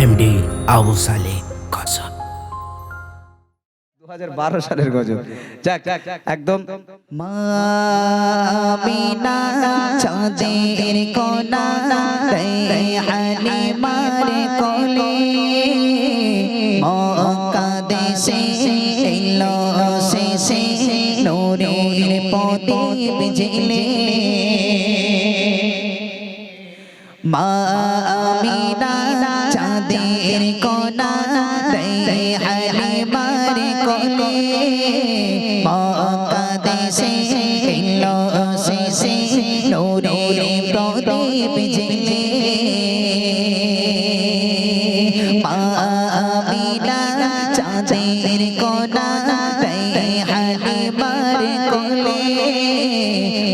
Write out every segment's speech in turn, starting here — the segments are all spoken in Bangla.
এমডি আবু সালেহ কসব 2012 সালের গজল। যাক একদম মামিনা চাঁদের কোনা হালিমার কোলে মক্কা দেশে এলো শেষে নূরের প্রদীপ জেলে মামিনা চাঁদের কোনা হালিমার কোলে মক্কা দেশে এলো শেষে নূরের প্রদীপ জেলে মামিনা চাঁদের কোনা হালিমার কোলে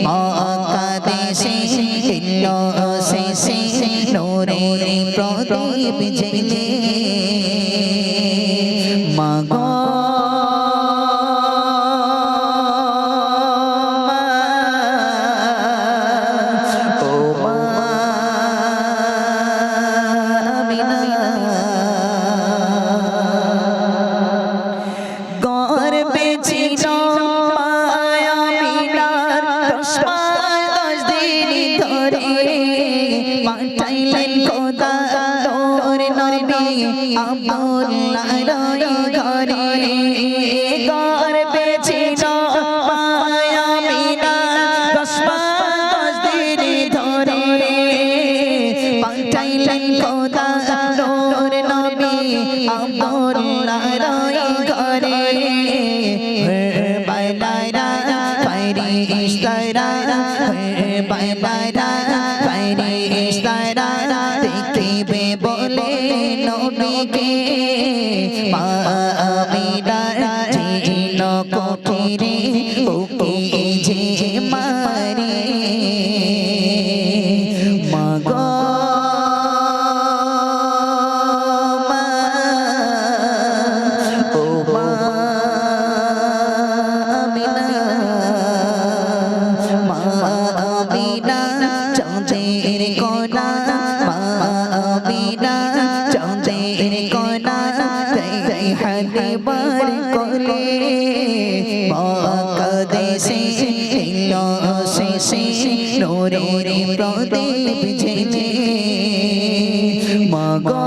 মক্কা দেশে এলো শেষে নূরের প্রদীপ জেলে মাগো দেখিবে বলে নবীকে মামিনা জিন কোকিরে ওকে যে মারে মাগো হালিমার কোলে মক্কা দেশে এলো শেষে নূরের প্রদীপ জেলে মাগো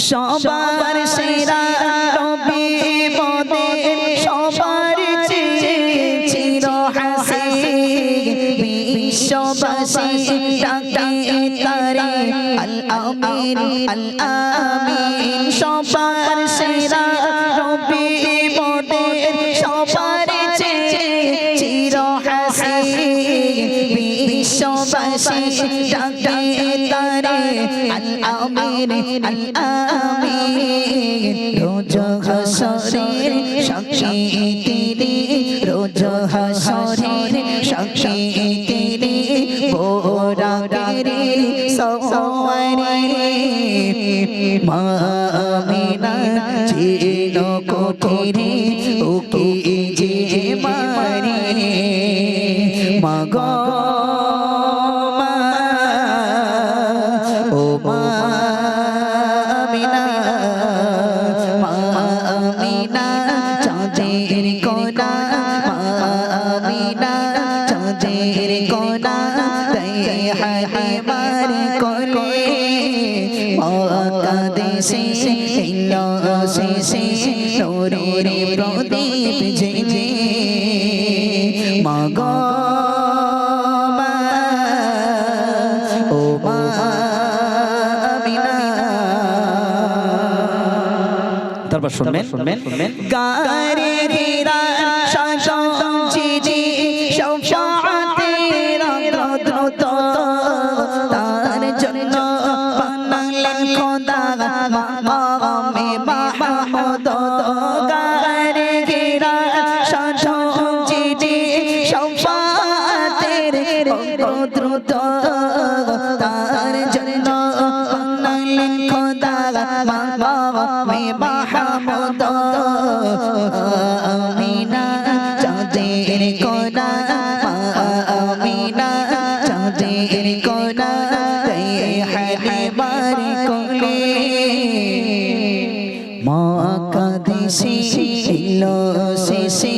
সবার সেরা নবী মোদের সবার চেয়ে চির হাসি বিশ্ববাসী ডাকে তারে আল আমিন আল আমিন সবার সেরা নবী মোদের সবার চেয়ে চির হাসি বিশ্ববাসী ডাকে তারে আল আমিন আল আমিন রোজ হাসরের সাক্ষী তিনি রোজ হাসরের সাক্ষী তিনি বোরাগের সওয়ারে মামিনা জিন কোকিরে ওকে যে মারে মাগো হালিমার কোলে মক্কা দেশে এলো শেষে নূরের প্রদীপ জেলে মাগো ও মামিনা তারপর শুনবেন গারে হীরা শাসন চিজি শফাআতের দ্রুত তার জন্য বানালেন খোদা মাকামে মাহমুদ গারে হীরা শাসন চিজি শফাআতের দ্রুত তার জন্য বানালেন খোদা মাকামে মাহমুদ আমিনা মা কাঁদিসে ছিল শেষে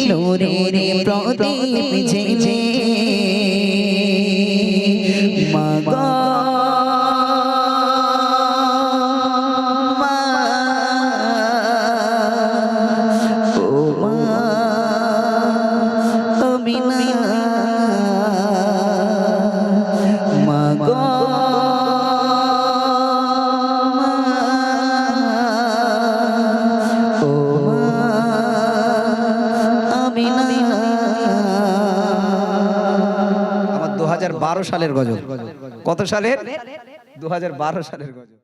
নূরের প্রদীপ জেলে মা গো মা ও মা আমিনা মা গো আমার 2012 সালের গজল। কত সালের? 2012 সালের গজল।